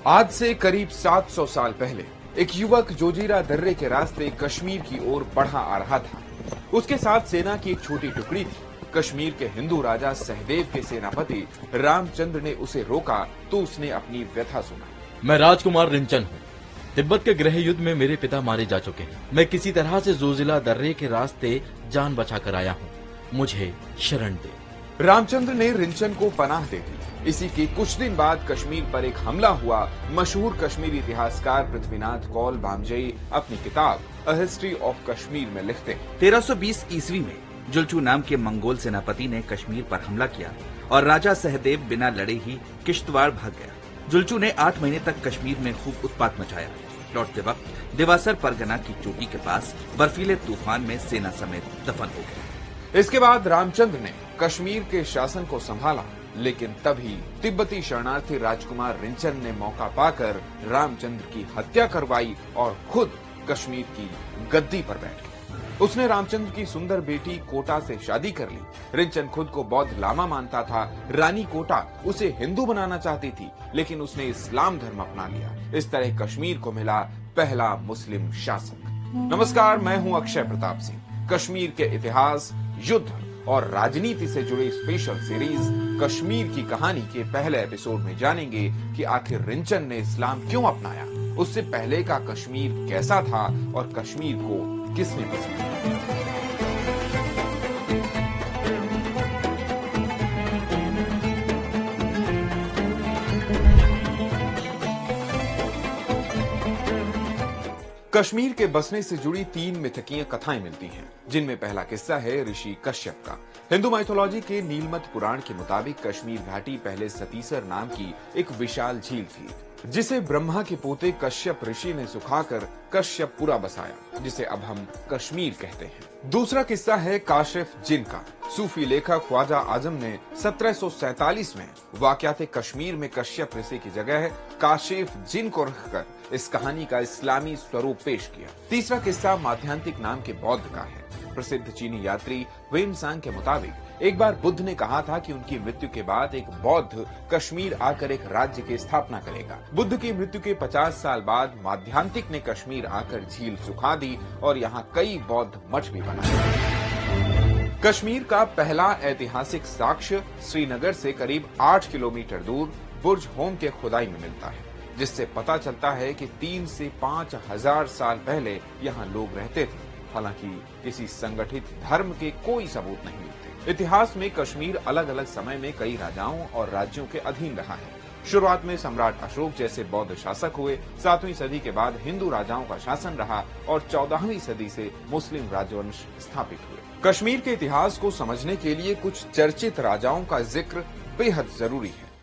आज से करीब 700 साल पहले एक युवक जोजीरा दर्रे के रास्ते कश्मीर की ओर बढ़ा आ रहा था। उसके साथ सेना की एक छोटी टुकड़ी थी। कश्मीर के हिंदू राजा सहदेव के सेनापति रामचंद्र ने उसे रोका तो उसने अपनी व्यथा सुनाई। मैं राजकुमार रिंचन हूँ। तिब्बत के गृह युद्ध में मेरे पिता मारे जा चुके हैं। मैं किसी तरह से जोजिला दर्रे के रास्ते जान बचा कर आया हूँ। मुझे शरण दे। रामचंद्र ने रिंचन को पनाह दे दी। इसी के कुछ दिन बाद कश्मीर पर एक हमला हुआ। मशहूर कश्मीरी इतिहासकार पृथ्वीनाथ कौल बामजई अपनी किताब अ हिस्ट्री ऑफ कश्मीर में लिखते हैं, 1320 ईस्वी में जुलचू नाम के मंगोल सेनापति ने कश्मीर पर हमला किया और राजा सहदेव बिना लड़े ही किश्तवाड़ भाग गया। जुलचू ने 8 महीने तक कश्मीर में खूब उत्पात मचाया। लौटते वक्त देवासर परगना की चोटी के पास बर्फीले तूफान में सेना समेत दफन हो गए। इसके बाद रामचंद्र ने कश्मीर के शासन को संभाला, लेकिन तभी तिब्बती शरणार्थी राजकुमार रिंचन ने मौका पाकर रामचंद्र की हत्या करवाई और खुद कश्मीर की गद्दी पर बैठ गया। उसने रामचंद्र की सुंदर बेटी कोटा से शादी कर ली। रिंचन खुद को बौद्ध लामा मानता था। रानी कोटा उसे हिंदू बनाना चाहती थी, लेकिन उसने इस्लाम धर्म अपना लिया। इस तरह कश्मीर को मिला पहला मुस्लिम शासक। नमस्कार, मैं हूं अक्षय प्रताप सिंह। कश्मीर के इतिहास, युद्ध और राजनीति से जुड़ी स्पेशल सीरीज कश्मीर की कहानी के पहले एपिसोड में जानेंगे कि आखिर रिंचन ने इस्लाम क्यों अपनाया, उससे पहले का कश्मीर कैसा था और कश्मीर को किसने पसंद किया। कश्मीर के बसने से जुड़ी 3 मिथकीय कथाएं मिलती हैं, जिनमें पहला किस्सा है ऋषि कश्यप का। हिंदू माइथोलॉजी के नीलमत पुराण के मुताबिक कश्मीर घाटी पहले सतीसर नाम की एक विशाल झील थी, जिसे ब्रह्मा के पोते कश्यप ऋषि ने सुखाकर कश्यपपुरा बसाया, जिसे अब हम कश्मीर कहते हैं। दूसरा किस्सा है काशिफ जिन का। सूफी लेखक ख्वाजा आजम ने 1747 में वाक़यात कश्मीर में कश्यप ऋषि की जगह काशिफ जिन को रखकर इस कहानी का इस्लामी स्वरूप पेश किया। तीसरा किस्सा माध्यांतिक नाम के बौद्ध का है। प्रसिद्ध चीनी यात्री वेनसांग के मुताबिक एक बार बुद्ध ने कहा था कि उनकी मृत्यु के बाद एक बौद्ध कश्मीर आकर एक राज्य की स्थापना करेगा। बुद्ध की मृत्यु के 50 साल बाद माध्यांतिक ने कश्मीर आकर झील सुखा दी और यहाँ कई बौद्ध मठ भी बनाए। कश्मीर का पहला ऐतिहासिक साक्ष्य श्रीनगर से करीब 8 किलोमीटर दूर बुर्ज होम के खुदाई में मिलता है, जिससे पता चलता है कि 3 से 5 हजार साल पहले यहाँ लोग रहते थे। हालांकि किसी संगठित धर्म के कोई सबूत नहीं मिलते। इतिहास में कश्मीर अलग अलग समय में कई राजाओं और राज्यों के अधीन रहा है। शुरुआत में सम्राट अशोक जैसे बौद्ध शासक हुए। 7वीं सदी के बाद हिंदू राजाओं का शासन रहा और 14वीं सदी से मुस्लिम राजवंश स्थापित हुए। कश्मीर के इतिहास को समझने के लिए कुछ चर्चित राजाओं का जिक्र बेहद जरूरी है।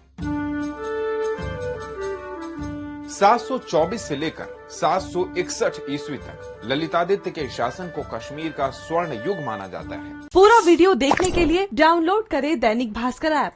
724 से लेकर 761 ईस्वी तक ललितादित्य के शासन को कश्मीर का स्वर्ण युग माना जाता है। पूरा वीडियो देखने के लिए डाउनलोड करें दैनिक भास्कर ऐप।